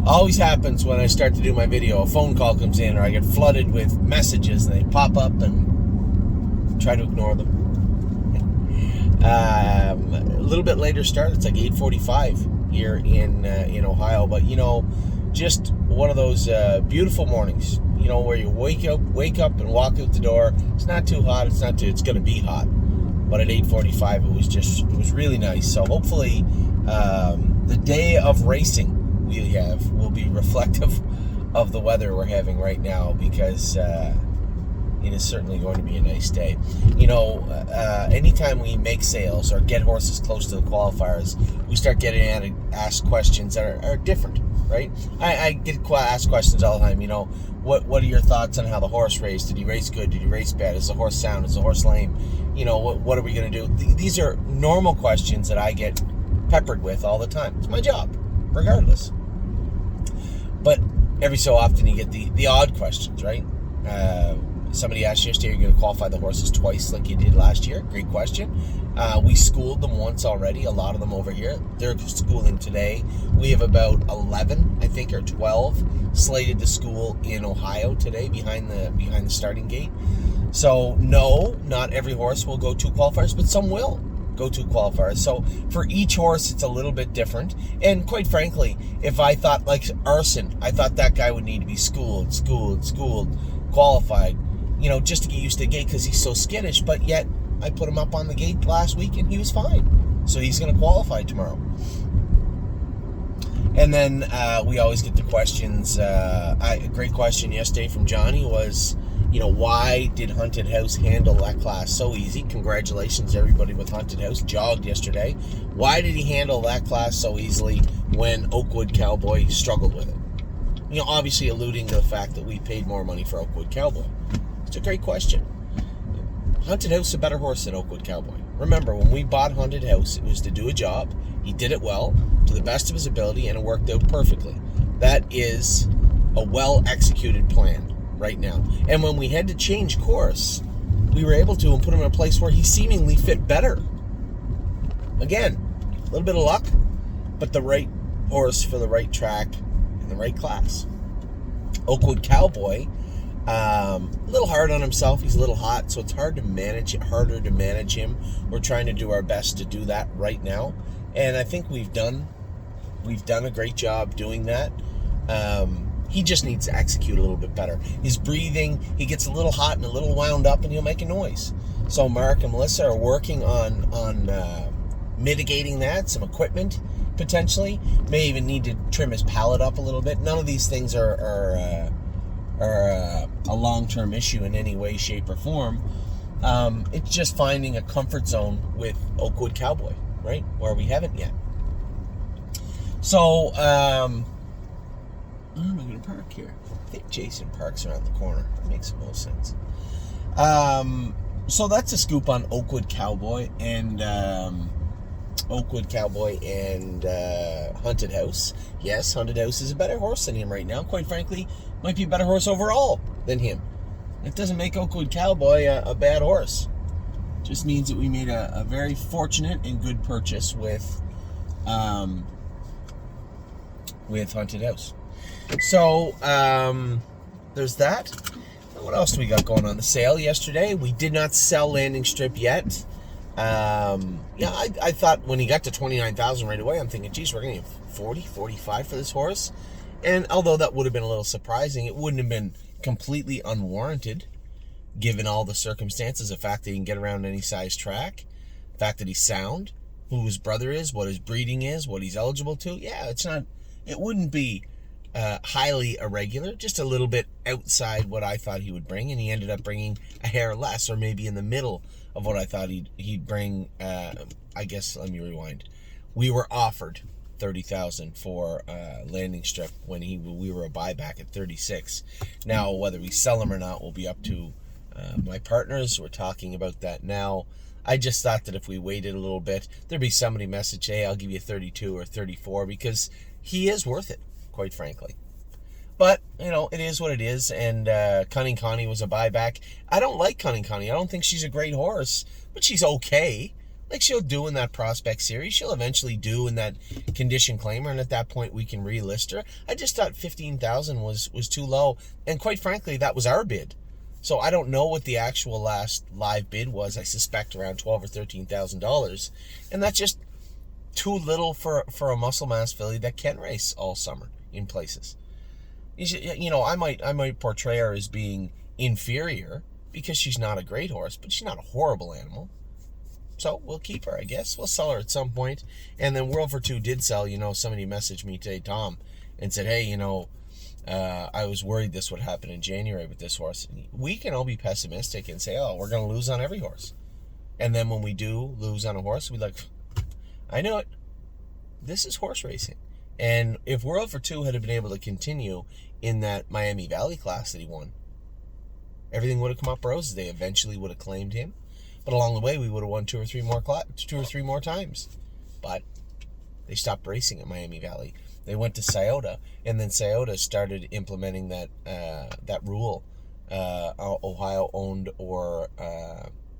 Always happens when I start to do my video. A phone call comes in, or I get flooded with messages, and they pop up, and try to ignore them. A little bit later start. It's like 8:45 here in Ohio, but just one of those beautiful mornings. Where you wake up and walk out the door. It's not too hot. It's going to be hot, but at 8:45 it was really nice. So hopefully the day of racing will be reflective of the weather we're having right now, because it is certainly going to be a nice day. Anytime we make sales or get horses close to the qualifiers, we start getting asked questions that are different, right? I get asked questions all the time. What are your thoughts on how the horse raced? Did he race good? Did he race bad? Is the horse sound? Is the horse lame? What are we going to do? These are normal questions that I get peppered with all the time. It's my job, regardless. But every so often you get the odd questions, right? Somebody asked yesterday, are you going to qualify the horses twice like you did last year? Great question. We schooled them once already, a lot of them over here. They're schooling today. We have about 11, I think, or 12 slated to school in Ohio today behind the starting gate. So no, not every horse will go 2 qualifiers, but some will go 2 qualifiers. So for each horse, it's a little bit different. And quite frankly, if I thought, like Arson, I thought that guy would need to be schooled, qualified, just to get used to the gate because he's so skittish. But yet, I put him up on the gate last week and he was fine. So he's going to qualify tomorrow. And then we always get the questions. A great question yesterday from Johnny was, why did Haunted House handle that class so easy? Congratulations, everybody with Haunted House. Jogged yesterday. Why did he handle that class so easily when Oakwood Cowboy struggled with it? Obviously alluding to the fact that we paid more money for Oakwood Cowboy. It's a great question. Haunted House is a better horse than Oakwood Cowboy. Remember, when we bought Haunted House, it was to do a job. He did it well, to the best of his ability, and it worked out perfectly. That is a well-executed plan right now. And when we had to change course, we were able to and put him in a place where he seemingly fit better. Again, a little bit of luck, but the right horse for the right track in the right class. Oakwood Cowboy, a little hard on himself. He's a little hot, so it's harder to manage him. We're trying to do our best to do that right now, and I think we've done a great job doing that. He just needs to execute a little bit better. His breathing, he gets a little hot and a little wound up, and he'll make a noise. So Mark and Melissa are working on mitigating that. Some equipment potentially, may even need to trim his palate up a little bit. None of these things are a long-term issue in any way, shape, or form. It's just finding a comfort zone with Oakwood Cowboy, right? Where we haven't yet. So, where am I going to park here? I think Jason parks around the corner. That makes the most sense. So that's a scoop on Oakwood Cowboy and Haunted House. Yes, Haunted House is a better horse than him right now. Quite frankly, might be a better horse overall than him. It doesn't make Oakwood Cowboy a bad horse. It just means that we made a very fortunate and good purchase with Haunted House. So there's that. What else do we got going on? The sale yesterday. We did not sell Landing Strip yet. I thought when he got to $29,000 right away, I'm thinking, geez, we're going to get 40, 45 for this horse. And although that would have been a little surprising, it wouldn't have been completely unwarranted, given all the circumstances. The fact that he can get around any size track, the fact that he's sound, who his brother is, what his breeding is, what he's eligible to. Yeah, it wouldn't be highly irregular, just a little bit outside what I thought he would bring, and he ended up bringing a hair less, or maybe in the middle of what I thought he'd bring. I guess, let me rewind. We were offered $30,000 for Landing Strip when we were a buyback at $36,000. Now, whether we sell him or not will be up to my partners. We're talking about that now. I just thought that if we waited a little bit, there'd be somebody message, hey, I'll give you 32 or 34, because he is worth it, quite frankly. But, it is what it is, and Cunning Connie was a buyback. I don't like Cunning Connie. I don't think she's a great horse, but she's okay. like she'll do in that prospect series. She'll eventually do in that condition claimer, and at that point we can relist her. I just thought 15,000 was too low, and quite frankly, that was our bid. So I don't know what the actual last live bid was. I suspect around $12,000 or $13,000, and that's just too little for a muscle mass filly that can race all summer in places. You know, I might portray her as being inferior because she's not a great horse, but she's not a horrible animal. So we'll keep her, I guess. We'll sell her at some point. And then World for Two did sell. You know, somebody messaged me today, Tom, and said, hey, you know, I was worried this would happen in January with this horse. We can all be pessimistic and say, oh, we're going to lose on every horse. And then when we do lose on a horse, we're like, I know it. This is horse racing. And if World for Two had been able to continue in that Miami Valley class that he won, everything would have come up roses. They eventually would have claimed him. But along the way, we would have won two or three more times. But they stopped racing at Miami Valley. They went to Scioto, and then Scioto started implementing that rule, Ohio owned or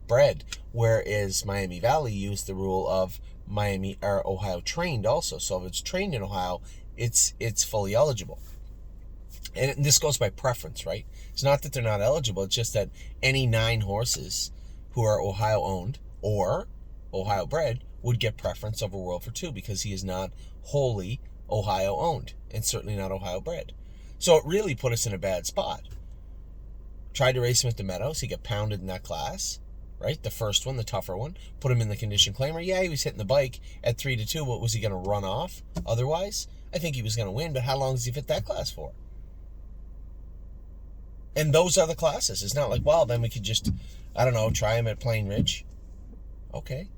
bred, whereas Miami Valley used the rule of Miami or Ohio trained also. So if it's trained in Ohio, it's fully eligible. And this goes by preference, right? It's not that they're not eligible. It's just that any 9 horses who are Ohio owned or Ohio bred would get preference over World for Two because he is not wholly Ohio owned and certainly not Ohio bred. So it really put us in a bad spot. Tried to race him at the Meadows. He got pounded in that class, right? The first one, the tougher one. Put him in the condition claimer. Yeah, he was hitting the bike at 3-2. What was he going to run off otherwise? I think he was going to win, but how long does he fit that class for? And those are the classes. It's not like, well, then we could just, I don't know, try him at Plain Ridge. Okay.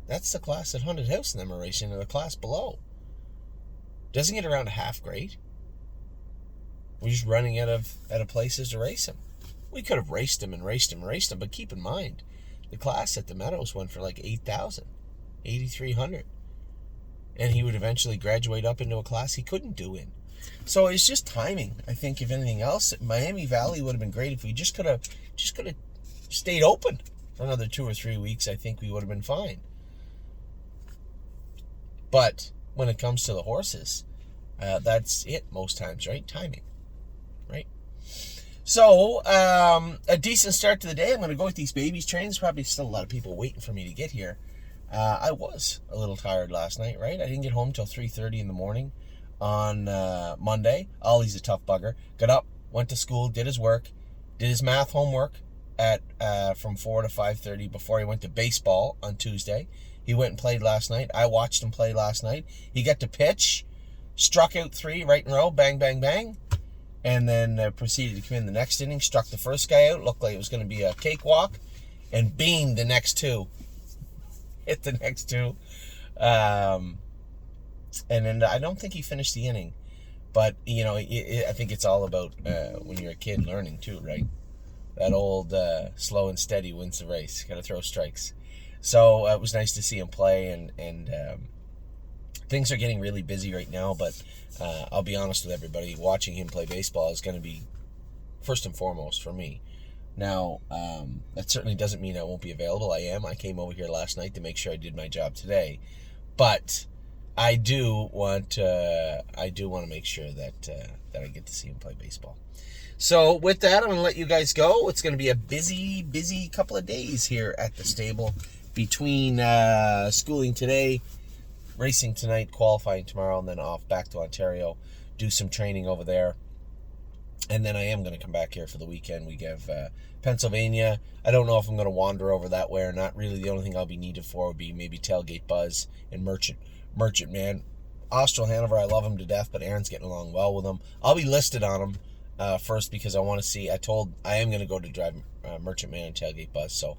That's the class that Haunted House and them are racing in the class below. Doesn't get around to half grade. We're just running out of places to race him. We could have raced him, but keep in mind, the class at the Meadows went for like 8,000, 8,300. And he would eventually graduate up into a class he couldn't do in. So it's just timing. I think if anything else, Miami Valley would have been great if we just could have stayed open for another 2 or 3 weeks. I think we would have been fine. But when it comes to the horses, that's it most times, right? Timing, right? So a decent start to the day. I'm going to go with these babies trains. Probably still a lot of people waiting for me to get here. I was a little tired last night, right? I didn't get home till 3:30 in the morning on Monday. Ollie's a tough bugger. Got up, went to school, did his work, did his math homework at from 4 to 5:30 before he went to baseball on Tuesday. He went and played last night. I watched him play last night. He got to pitch, struck out 3 right in a row, bang, bang, bang, and then proceeded to come in the next inning, struck the first guy out, looked like it was going to be a cakewalk, and beamed the next 2. Hit the next 2. And then I don't think he finished the inning. But, you know, I think it's all about when you're a kid learning too, right? That old slow and steady wins the race. Got to throw strikes. So it was nice to see him play, and things are getting really busy right now, but I'll be honest with everybody, watching him play baseball is going to be first and foremost for me. Now, that certainly doesn't mean I won't be available. I came over here last night to make sure I did my job today, but I do want to make sure that I get to see him play baseball. So with that, I'm going to let you guys go. It's going to be a busy couple of days here at the stable between schooling today, racing tonight, qualifying tomorrow, and then off back to Ontario, do some training over there. And then I am going to come back here for the weekend. We have Pennsylvania. I don't know if I'm going to wander over that way or not. Really, the only thing I'll be needed for would be maybe Tailgate Buzz and Merchant Man. Austral Hanover, I love him to death, but Aaron's getting along well with him. I'll be listed on him first because I want to see. I am going to go to drive Merchant Man and Tailgate Buzz. So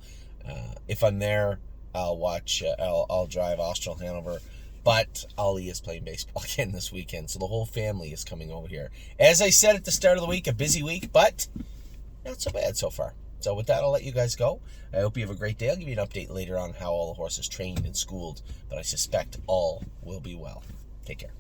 if I'm there, I'll watch. I'll drive Austral Hanover. But Ollie is playing baseball again this weekend, so the whole family is coming over here. As I said at the start of the week, a busy week, but not so bad so far. So with that, I'll let you guys go. I hope you have a great day. I'll give you an update later on how all the horses trained and schooled, but I suspect all will be well. Take care.